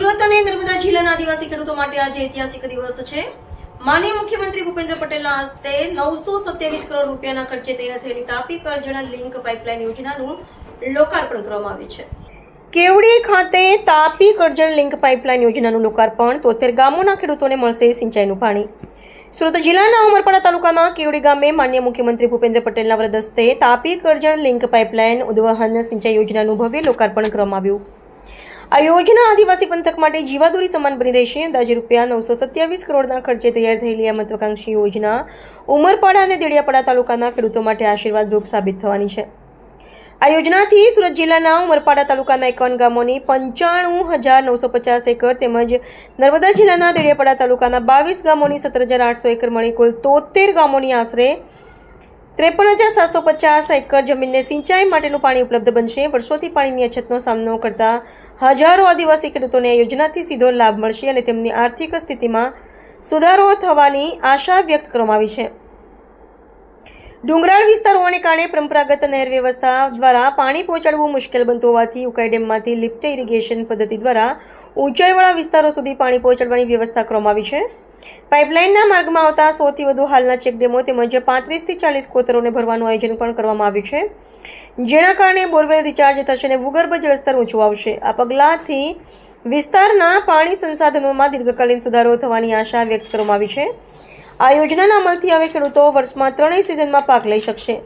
સુરત અને નર્મદા જિલ્લાના આદિવાસી ખેડૂતો માટે આજે ઐતિહાસિક દિવસ છે। માનનીય મુખ્યમંત્રી ભૂપેન્દ્ર પટેલના હસ્તે 927 કરોડ રૂપિયાના ખર્ચે તૈયાર થયેલી તાપી કરજણ લિંક પાઇપલાઇન યોજનાનું લોકાર્પણ કરવામાં આવ્યું છે। કેવડી ખાતે તાપી કરજણ લિંક પાઇપલાઇન યોજનાનું લોકાર્પણ 73 ગામોના ખેડૂતોને મળશે સિંચાઈનું પાણી। સુરત જિલ્લાના ઉમરપાડા તાલુકાના કેવડી ગામે માનનીય મુખ્યમંત્રી ભૂપેન્દ્ર પટેલના વરદ હસ્તે તાપી કરજણ લિંક પાઇપલાઇન ઉદ્વહન સિંચાઈ યોજનાનું ભવ્ય લોકાર્પણ કરવામાં આવ્યું। આ યોજના આદિવાસી પંથક માટે જીવાદોરી સમાન બની રહેશે। અંદાજે રૂપિયા 927 કરોડના ખર્ચે તૈયાર થયેલી આ મહત્વાકાંક્ષી યોજના ઉમરપાડા અને દેડિયાપાડા તાલુકાના ખેડૂતો માટે આશીર્વાદરૂપ સાબિત થવાની છે। આ યોજનાથી સુરત જિલ્લાના ઉમરપાડા તાલુકાના 51 ગામોની 95,950 એકર તેમજ નર્મદા જિલ્લાના દેડિયાપાડા તાલુકાના 22 ગામોની 17,800 એકર મળી કુલ 73 ગામોની આશરે 53,750 એકર જમીનને સિંચાઈ માટેનું પાણી ઉપલબ્ધ બનશે। વર્ષોથી પાણીની અછતનો સામનો કરતા હજારો આદિવાસી ખેડૂતોને આ યોજનાથી સીધો લાભ મળશે અને તેમની આર્થિક સ્થિતિમાં સુધારો થવાની આશા વ્યક્ત કરવામાં આવી છે। ડુંગરાળ વિસ્તાર હોવાને કારણે પરંપરાગત નહેર વ્યવસ્થા દ્વારા પાણી પહોંચાડવું મુશ્કેલ બનતું હોવાથી ઉકાઈ ડેમમાંથી લિફ્ટ ઇરિગેશન પદ્ધતિ દ્વારા ઊંચાઈવાળા વિસ્તારો સુધી પાણી પહોંચાડવાની વ્યવસ્થા કરવામાં આવી છે। પાઇપલાઇનના માર્ગમાં આવતા 100થી વધુ હાલના ચેકડેમો તેમજ 35થી 40 કોતરોને ભરવાનું આયોજન પણ કરવામાં આવ્યું છે, જેના કારણે બોરવેલ રિચાર્જ થશે અને ભૂગર્ભ જળસ્તર ઊંચું આવશે। આ પગલાંથી વિસ્તારના પાણી સંસાધનોમાં દીર્ઘકાલીન સુધારો થવાની આશા વ્યક્ત કરવામાં આવી છે। આ યોજનાના અમલથી હવે ખેડૂતો વર્ષમાં 3 સિઝનમાં પાક લઈ શકશે।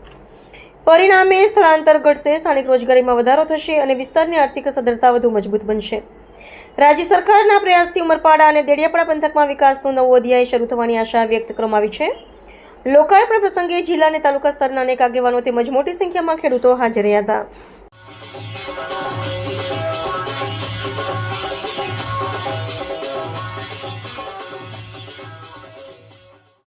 પરિણામે સ્થળાંતર ઘટશે, સ્થાનિક રોજગારીમાં વધારો થશે અને વિસ્તારની આર્થિક સદ્ધરતા વધુ મજબૂત બનશે। રાજ્ય સરકારના પ્રયાસથી ઉમરપાડા અને દેડિયાપાડા પંથકમાં વિકાસનો નવો અધ્યાય શરૂ થવાની આશા વ્યક્ત કરવામાં આવી છે। લોકાર્પણ પ્રસંગે જિલ્લા અને તાલુકા સ્તરના અનેક આગેવાનો તેમજ મોટી સંખ્યામાં ખેડૂતો હાજર રહ્યા હતા।